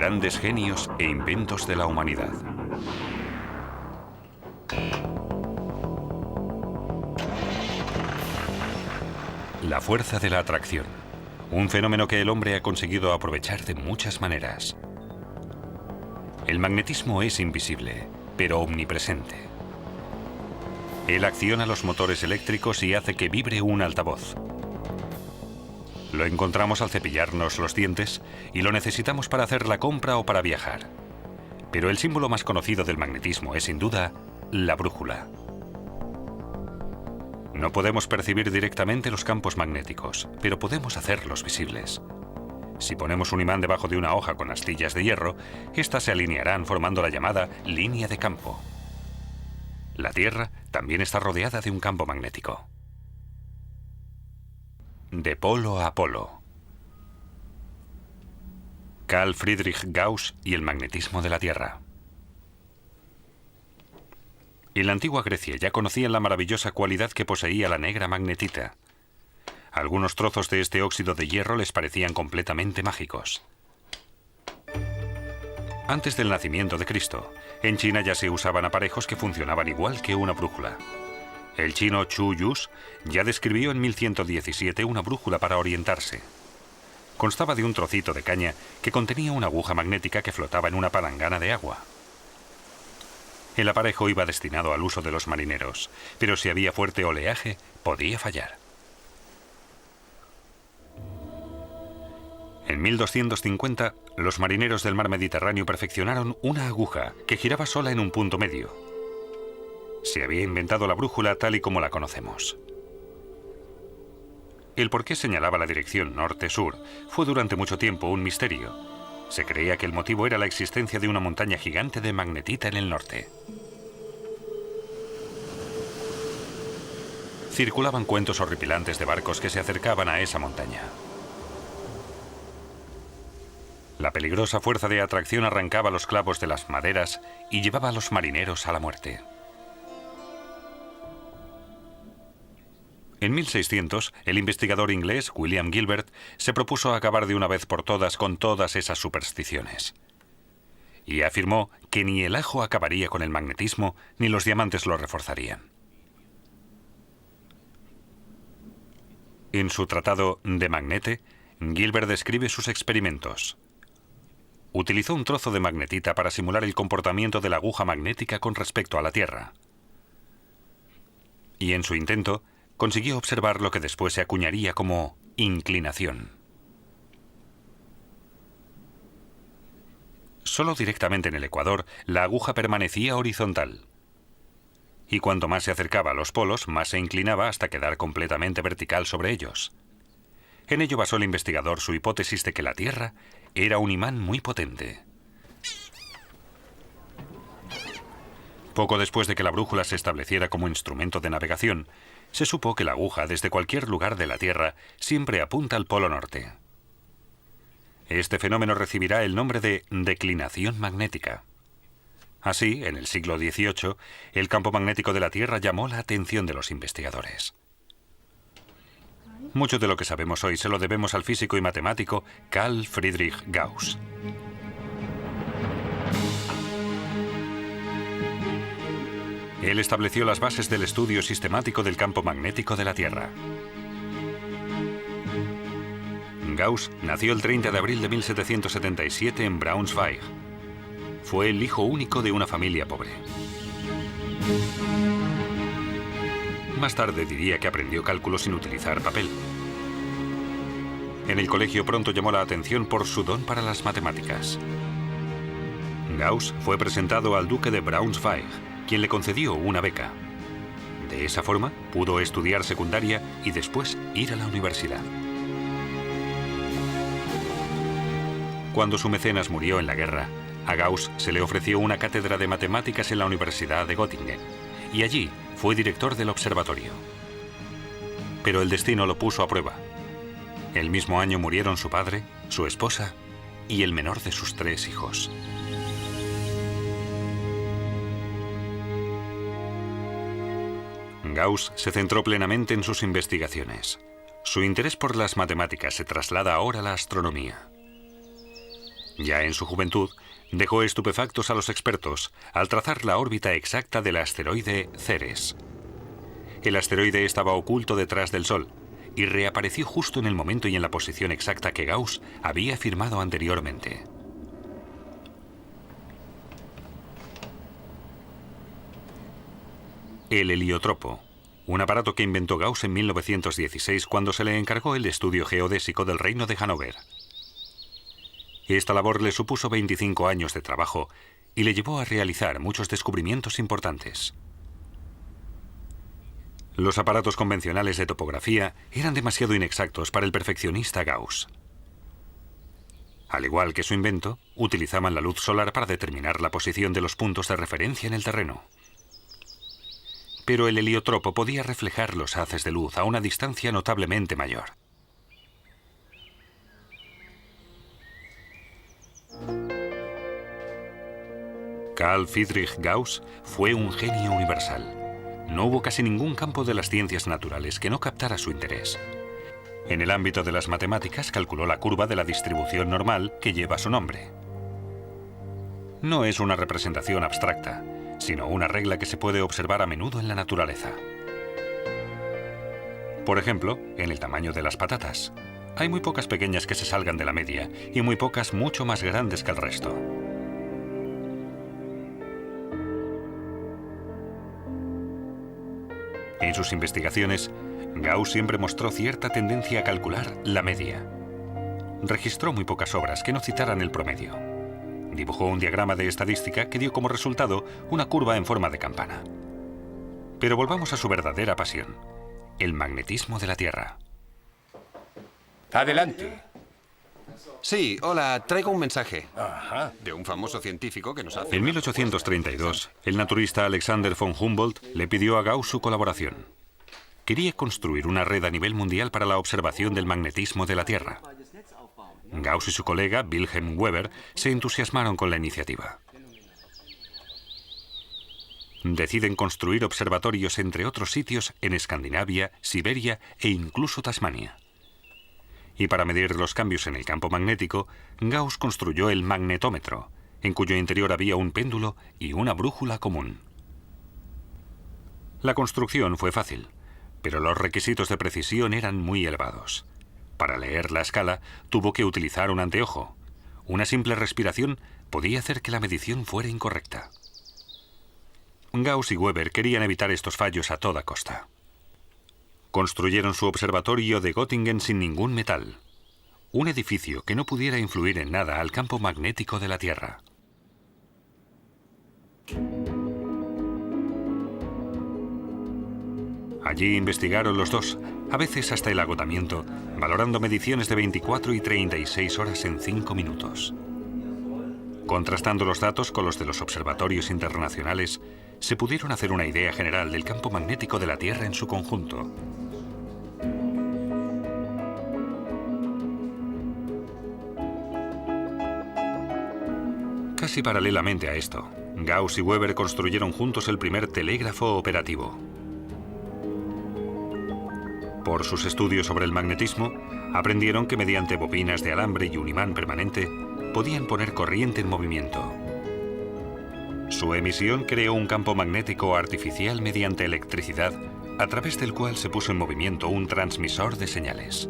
grandes genios e inventos de la humanidad. La fuerza de la atracción, un fenómeno que el hombre ha conseguido aprovechar de muchas maneras. El magnetismo es invisible, pero omnipresente. Él acciona los motores eléctricos y hace que vibre un altavoz. Lo encontramos al cepillarnos los dientes y lo necesitamos para hacer la compra o para viajar. Pero el símbolo más conocido del magnetismo es, sin duda, la brújula. No podemos percibir directamente los campos magnéticos, pero podemos hacerlos visibles. Si ponemos un imán debajo de una hoja con astillas de hierro, éstas se alinearán formando la llamada línea de campo. La Tierra también está rodeada de un campo magnético. De polo a polo. Carl Friedrich Gauss y el magnetismo de la Tierra. En la antigua Grecia ya conocían la maravillosa cualidad que poseía la negra magnetita. Algunos trozos de este óxido de hierro les parecían completamente mágicos. Antes del nacimiento de Cristo, en China ya se usaban aparejos que funcionaban igual que una brújula. El chino Chu Yus ya describió en 1117 una brújula para orientarse. Constaba de un trocito de caña que contenía una aguja magnética que flotaba en una palangana de agua. El aparejo iba destinado al uso de los marineros, pero si había fuerte oleaje, podía fallar. En 1250, los marineros del mar Mediterráneo perfeccionaron una aguja que giraba sola en un punto medio. Se había inventado la brújula tal y como la conocemos. El por qué señalaba la dirección norte-sur fue durante mucho tiempo un misterio. Se creía que el motivo era la existencia de una montaña gigante de magnetita en el norte. Circulaban cuentos horripilantes de barcos que se acercaban a esa montaña. La peligrosa fuerza de atracción arrancaba los clavos de las maderas y llevaba a los marineros a la muerte. En 1600, el investigador inglés William Gilbert se propuso acabar de una vez por todas con todas esas supersticiones. Y afirmó que ni el ajo acabaría con el magnetismo ni los diamantes lo reforzarían. En su tratado De Magnete, Gilbert describe sus experimentos. Utilizó un trozo de magnetita para simular el comportamiento de la aguja magnética con respecto a la Tierra. Y en su intento, consiguió observar lo que después se acuñaría como inclinación. Solo directamente en el ecuador, la aguja permanecía horizontal. Y cuanto más se acercaba a los polos, más se inclinaba hasta quedar completamente vertical sobre ellos. En ello basó el investigador su hipótesis de que la Tierra era un imán muy potente. Poco después de que la brújula se estableciera como instrumento de navegación, se supo que la aguja desde cualquier lugar de la Tierra siempre apunta al polo norte. Este fenómeno recibirá el nombre de declinación magnética. Así, en el siglo XVIII, el campo magnético de la Tierra llamó la atención de los investigadores. Mucho de lo que sabemos hoy se lo debemos al físico y matemático Carl Friedrich Gauss. Él estableció las bases del estudio sistemático del campo magnético de la Tierra. Gauss nació el 30 de abril de 1777 en Braunschweig. Fue el hijo único de una familia pobre. Más tarde diría que aprendió cálculo sin utilizar papel. En el colegio pronto llamó la atención por su don para las matemáticas. Gauss fue presentado al duque de Braunschweig, quien le concedió una beca. De esa forma, pudo estudiar secundaria y después ir a la universidad. Cuando su mecenas murió en la guerra, a Gauss se le ofreció una cátedra de matemáticas en la Universidad de Göttingen, y allí fue director del observatorio. Pero el destino lo puso a prueba. El mismo año murieron su padre, su esposa y el menor de sus 3 hijos. Gauss se centró plenamente en sus investigaciones. Su interés por las matemáticas se traslada ahora a la astronomía. Ya en su juventud, dejó estupefactos a los expertos al trazar la órbita exacta del asteroide Ceres. El asteroide estaba oculto detrás del Sol y reapareció justo en el momento y en la posición exacta que Gauss había afirmado anteriormente. El heliotropo, un aparato que inventó Gauss en 1916 cuando se le encargó el estudio geodésico del Reino de Hannover. Esta labor le supuso 25 años de trabajo y le llevó a realizar muchos descubrimientos importantes. Los aparatos convencionales de topografía eran demasiado inexactos para el perfeccionista Gauss. Al igual que su invento, utilizaban la luz solar para determinar la posición de los puntos de referencia en el terreno. Pero el heliotropo podía reflejar los haces de luz a una distancia notablemente mayor. Carl Friedrich Gauss fue un genio universal. No hubo casi ningún campo de las ciencias naturales que no captara su interés. En el ámbito de las matemáticas calculó la curva de la distribución normal que lleva su nombre. No es una representación abstracta, sino una regla que se puede observar a menudo en la naturaleza. Por ejemplo, en el tamaño de las patatas. Hay muy pocas pequeñas que se salgan de la media y muy pocas mucho más grandes que el resto. En sus investigaciones, Gauss siempre mostró cierta tendencia a calcular la media. Registró muy pocas obras que no citaran el promedio. Dibujó un diagrama de estadística que dio como resultado una curva en forma de campana. Pero volvamos a su verdadera pasión, el magnetismo de la Tierra. Adelante. Sí, hola, traigo un mensaje. Ajá. De un famoso científico que nos hace... En 1832, el naturista Alexander von Humboldt le pidió a Gauss su colaboración. Quería construir una red a nivel mundial para la observación del magnetismo de la Tierra. Gauss y su colega Wilhelm Weber se entusiasmaron con la iniciativa. Deciden construir observatorios entre otros sitios en Escandinavia, Siberia e incluso Tasmania. Y para medir los cambios en el campo magnético, Gauss construyó el magnetómetro, en cuyo interior había un péndulo y una brújula común. La construcción fue fácil, pero los requisitos de precisión eran muy elevados. Para leer la escala, tuvo que utilizar un anteojo. Una simple respiración podía hacer que la medición fuera incorrecta. Gauss y Weber querían evitar estos fallos a toda costa. Construyeron su observatorio de Göttingen sin ningún metal. Un edificio que no pudiera influir en nada al campo magnético de la Tierra. Allí investigaron los dos, a veces hasta el agotamiento, valorando mediciones de 24 y 36 horas en 5 minutos. Contrastando los datos con los de los observatorios internacionales, se pudieron hacer una idea general del campo magnético de la Tierra en su conjunto. Casi paralelamente a esto, Gauss y Weber construyeron juntos el primer telégrafo operativo. Por sus estudios sobre el magnetismo, aprendieron que mediante bobinas de alambre y un imán permanente, podían poner corriente en movimiento. Su emisión creó un campo magnético artificial mediante electricidad, a través del cual se puso en movimiento un transmisor de señales.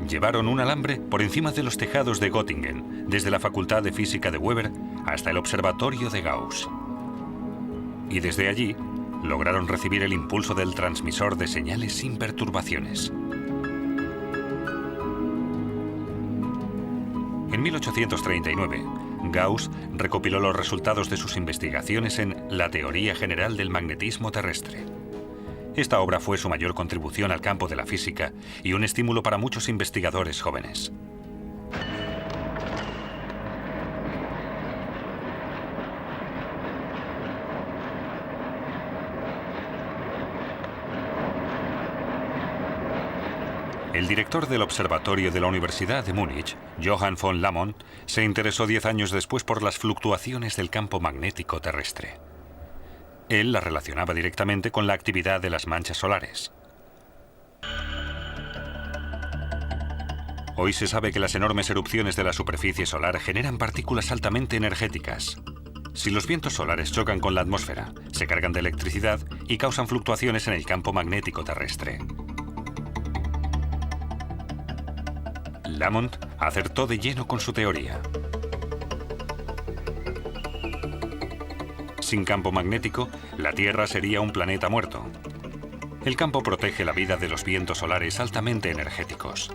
Llevaron un alambre por encima de los tejados de Göttingen, desde la Facultad de Física de Weber hasta el observatorio de Gauss. Y desde allí, lograron recibir el impulso del transmisor de señales sin perturbaciones. En 1839, Gauss recopiló los resultados de sus investigaciones en La teoría general del magnetismo terrestre. Esta obra fue su mayor contribución al campo de la física y un estímulo para muchos investigadores jóvenes. El director del observatorio de la Universidad de Múnich, Johann von Lamont, se interesó 10 años después por las fluctuaciones del campo magnético terrestre. Él la relacionaba directamente con la actividad de las manchas solares. Hoy se sabe que las enormes erupciones de la superficie solar generan partículas altamente energéticas. Si los vientos solares chocan con la atmósfera, se cargan de electricidad y causan fluctuaciones en el campo magnético terrestre. Lamont acertó de lleno con su teoría. Sin campo magnético, la Tierra sería un planeta muerto. El campo protege la vida de los vientos solares altamente energéticos.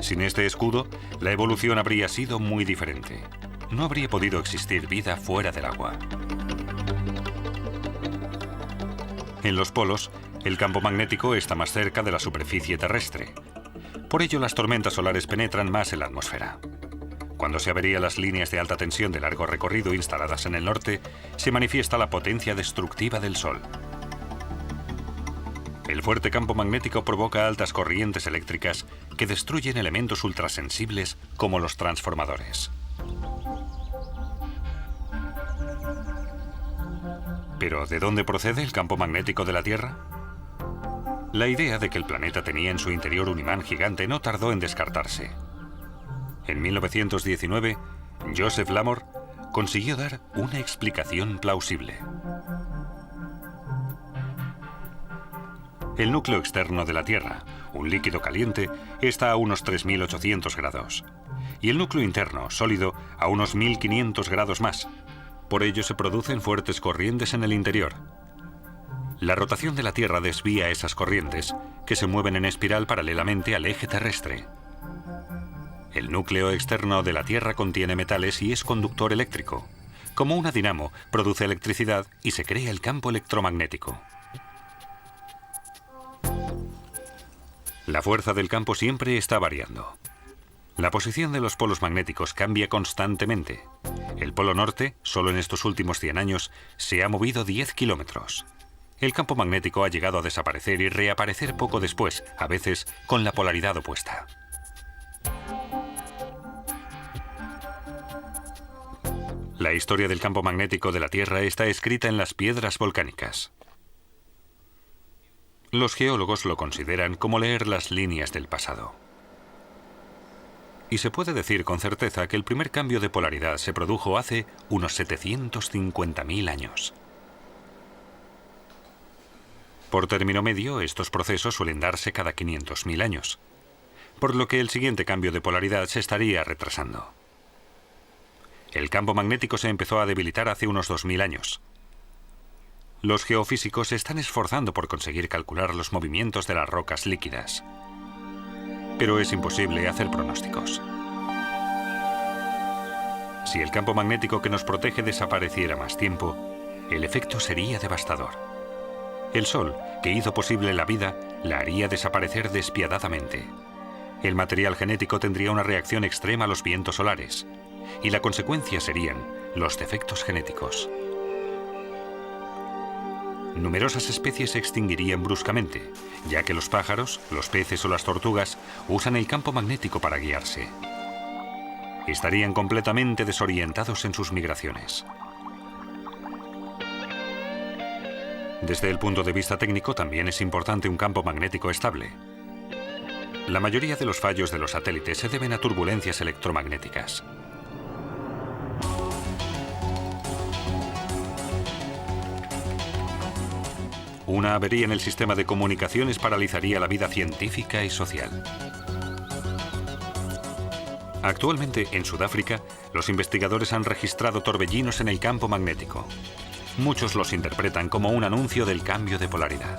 Sin este escudo, la evolución habría sido muy diferente. No habría podido existir vida fuera del agua. En los polos, el campo magnético está más cerca de la superficie terrestre. Por ello, las tormentas solares penetran más en la atmósfera. Cuando se averían las líneas de alta tensión de largo recorrido instaladas en el norte, se manifiesta la potencia destructiva del Sol. El fuerte campo magnético provoca altas corrientes eléctricas que destruyen elementos ultrasensibles como los transformadores. ¿Pero de dónde procede el campo magnético de la Tierra? La idea de que el planeta tenía en su interior un imán gigante no tardó en descartarse. En 1919, Joseph Larmor consiguió dar una explicación plausible. El núcleo externo de la Tierra, un líquido caliente, está a unos 3.800 grados. Y el núcleo interno, sólido, a unos 1.500 grados más. Por ello se producen fuertes corrientes en el interior. La rotación de la Tierra desvía esas corrientes, que se mueven en espiral paralelamente al eje terrestre. El núcleo externo de la Tierra contiene metales y es conductor eléctrico. Como una dinamo, produce electricidad y se crea el campo electromagnético. La fuerza del campo siempre está variando. La posición de los polos magnéticos cambia constantemente. El polo norte, solo en estos últimos 100 años, se ha movido 10 kilómetros. El campo magnético ha llegado a desaparecer y reaparecer poco después, a veces con la polaridad opuesta. La historia del campo magnético de la Tierra está escrita en las piedras volcánicas. Los geólogos lo consideran como leer las líneas del pasado. Y se puede decir con certeza que el primer cambio de polaridad se produjo hace unos 750.000 años. Por término medio, estos procesos suelen darse cada 500.000 años, por lo que el siguiente cambio de polaridad se estaría retrasando. El campo magnético se empezó a debilitar hace unos 2.000 años. Los geofísicos se están esforzando por conseguir calcular los movimientos de las rocas líquidas. Pero es imposible hacer pronósticos. Si el campo magnético que nos protege desapareciera más tiempo, el efecto sería devastador. El Sol, que hizo posible la vida, la haría desaparecer despiadadamente. El material genético tendría una reacción extrema a los vientos solares, y la consecuencia serían los defectos genéticos. Numerosas especies se extinguirían bruscamente, ya que los pájaros, los peces o las tortugas usan el campo magnético para guiarse. Estarían completamente desorientados en sus migraciones. Desde el punto de vista técnico también es importante un campo magnético estable. La mayoría de los fallos de los satélites se deben a turbulencias electromagnéticas. Una avería en el sistema de comunicaciones paralizaría la vida científica y social. Actualmente, en Sudáfrica, los investigadores han registrado torbellinos en el campo magnético. Muchos los interpretan como un anuncio del cambio de polaridad.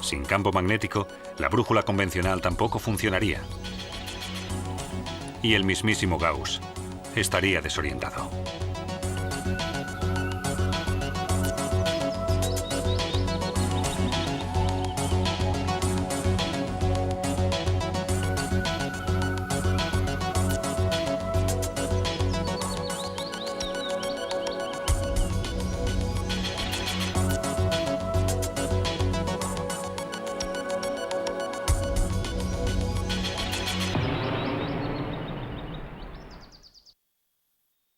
Sin campo magnético, la brújula convencional tampoco funcionaría. Y el mismísimo Gauss estaría desorientado.